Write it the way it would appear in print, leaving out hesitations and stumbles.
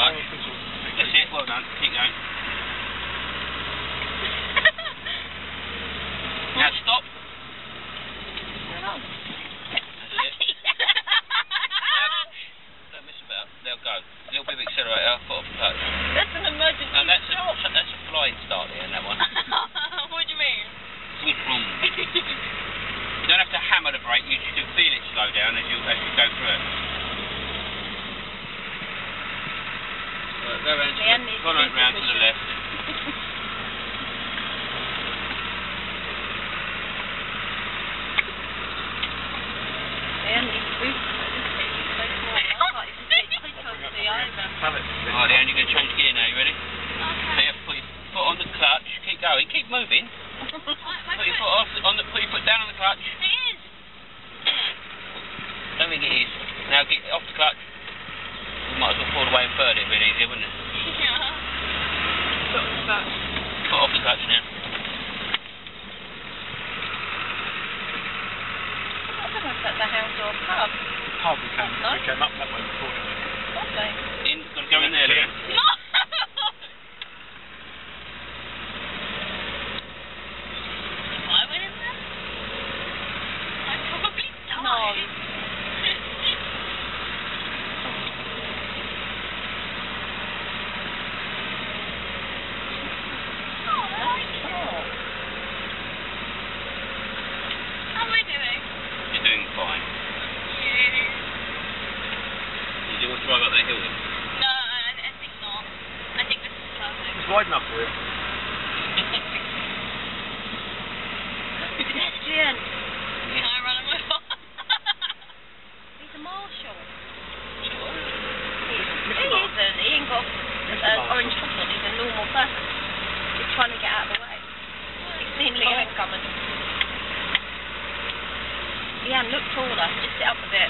Right. That's it, well done. Keep going. Now stop. That's it. Now, don't miss about. They'll go. A little bit of accelerator, foot off the clutch. That's an emergency No, that's stop. that's a flying start there in that one. What do you mean? You don't have to hammer the brake, you can feel it slow down as you go through it. Right, go round to the left. Right, Leanne, you're going to change gear now, you ready? So you have to put your foot on the clutch, keep going, keep moving. Put your foot put your foot down on the clutch. It is. Don't think it is. Now get off the clutch. We might as well pull away and third it a bit easier, wouldn't it? Yeah. Foot off the clutch. Foot off the clutch now. I don't know if that's a house or a pub. Pub, we came up that way before. Okay. Got to go in there, Leanne. No! I went in there? I probably died. No. Oh, that's cool. How am I doing? You're doing fine. You do want to drive up that hill then? No, I think not. I think this is perfect. It's wide enough for you. Pedestrian. Can I run him over? He's a marshal. He isn't. He ain't got orange top on. He's a normal person. He's trying to get out of the way. He's seen Leanne coming. Leanne, look taller. Just sit up a bit.